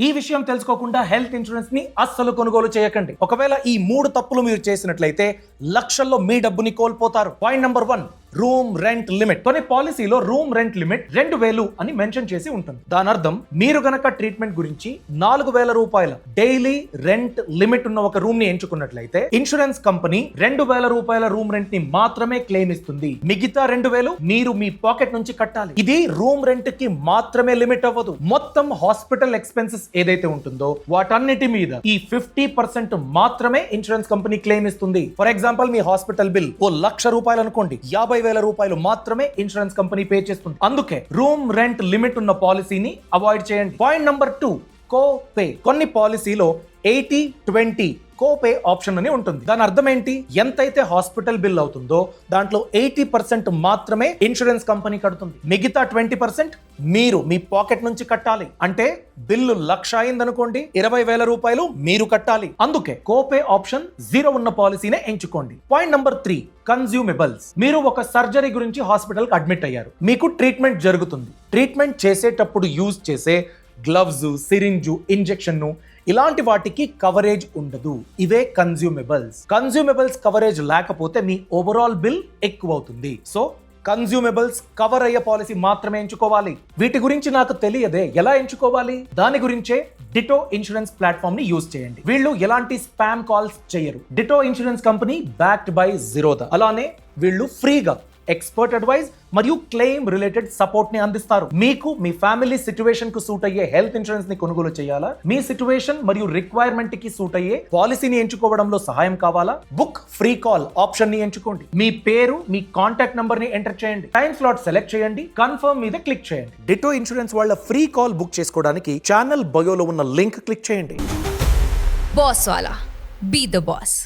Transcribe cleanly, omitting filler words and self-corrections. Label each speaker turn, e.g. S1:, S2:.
S1: ఈ విషయం తెలుసుకోకుండా హెల్త్ ఇన్సూరెన్స్ ని అస్సలు కొనుగోలు చేయకండి. ఒకవేళ ఈ 3 తప్పులు మీరు చేసినట్లయితే లక్షల్లో మీ డబ్బుని కోల్పోతారు. Point number 1, room rent limit. కొన్ని పాలసీలో రూమ్ రెంట్ లిమిట్ 2000 అని మెన్షన్ చేసి ఉంటుంది. దాని అర్థం మీరు గనక ట్రీట్మెంట్ గురించి 4000 రూపాయల డైలీ రెంట్ లిమిట్ ఉన్న ఒక రూమ్ ని ఎంచుకున్నట్లయితే ఇన్సూరెన్స్ కంపెనీ 2000 రూపాయల రూమ్ రెంట్ ని మాత్రమే క్లెయిమ్ ఇస్తుంది. మిగతా 2000 మీరు మీ పాకెట్ నుంచి కట్టాలి. ఇది రూమ్ రెంట్ కి మాత్రమే లిమిట్ అవ్వదు. మొత్తం హాస్పిటల్ ఎక్స్పెన్సెస్ ఏదైతే ఉంటుందో వాటన్నిటి మీద ఈ 50% మాత్రమే ఇన్సూరెన్స్ కంపెనీ క్లెయిమ్ ఇస్తుంది. ఫర్ ఎగ్జాంపుల్, మీ హాస్పిటల్ బిల్ ఓ 1,00,000 రూపాయలు అనుకోండి, 50,000 రూపాయలు మాత్రమే ఇన్సూరెన్స్ కంపెనీ పే చేస్తుంది. అందుకే రూమ్ రెంట్ లిమిట్ ఉన్న పాలసీని అవాయిడ్ చేయండి. పాయింట్ నెంబర్ 2, కో పే. కొన్ని పాలసీలో 80-20 కోపే ఆప్షన్ అని ఉంటుంది. దాని అర్థం ఏంటి? ఎంతైతే హాస్పిటల్ బిల్ అవుతుందో దాంట్లో 80% మాత్రమే ఇన్సూరెన్స్ కంపెనీ కడుతుంది. మిగతా 20% మీరు మీ పాకెట్ నుంచి కట్టాలి. అంటే బిల్లు 1,00,000 అయిందనుకోండి, 20,000 రూపాయలు మీరు కట్టాలి. అందుకే కోపే ఆప్షన్ 0 ఉన్న పాలసీనే ఎంచుకోండి. Point number 3, consumables. మీరు ఒక సర్జరీ గురించి హాస్పిటల్ కి అడ్మిట్ అయ్యారు. మీకు ట్రీట్మెంట్ జరుగుతుంది. ట్రీట్మెంట్ చేసేటప్పుడు యూజ్ చేసే గ్లవ్స్, సిరింజు, ఇంజెక్షన్ ఇలాంటి వాటికి కవరేజ్ ఉండదు. ఇవే కన్స్యూమబుల్స్. కన్స్యూమబుల్స్ కవరేజ్ లేకపోతే మీ ఓవరాల్ బిల్ ఎక్కువ అవుతుంది. సో కన్స్యూమబుల్స్ కవర్ అయ్యే పాలసీ మాత్రమే ఎంచుకోవాలి. వీటి గురించి నాకు తెలియదే, ఎలా ఎంచుకోవాలి? దాని గురించే డిటో ఇన్సూరెన్స్ ప్లాట్ఫామ్ ని యూజ్ చేయండి. వీళ్ళు ఎలాంటి స్పామ్ కాల్స్ చేయరు. Ditto insurance company backed by Zerodha. అలానే వీళ్ళు ఫ్రీగా ఎక్స్పర్ట్ అడ్వైజ్ మరియు క్లెయిమ్ రిలేటెడ్ సపోర్ట్ ని అందిస్తారు. మీకు మీ ఫ్యామిలీ సిచ్యువేషన్ కు సూట్ అయ్యే హెల్త్ ఇన్సూరెన్స్ ని కొనుగోలు చేయాలా? మీ సిచ్యువేషన్ మరియు రిక్వైర్మెంట్ కి సూట్ అయ్యే పాలసీని ఎంచుకోవడంలో సహాయం కావాలా? బుక్ ఫ్రీ కాల్ ఆప్షన్ ని ఎంచుకోండి. మీ పేరు, మీ కాంటాక్ట్ నంబర్ ని ఎంటర్ చేయండి. టైం స్లాట్ సెలెక్ట్ చేయండి. కన్ఫర్మ్ మీద క్లిక్ చేయండి. డిటో ఇన్సూరెన్స్ వాళ్ళ ఫ్రీ కాల్ బుక్ చేసుకోవడానికి ఛానల్ బయోలో ఉన్న లింక్ క్లిక్ చేయండి.
S2: Boss Wallah, be the boss.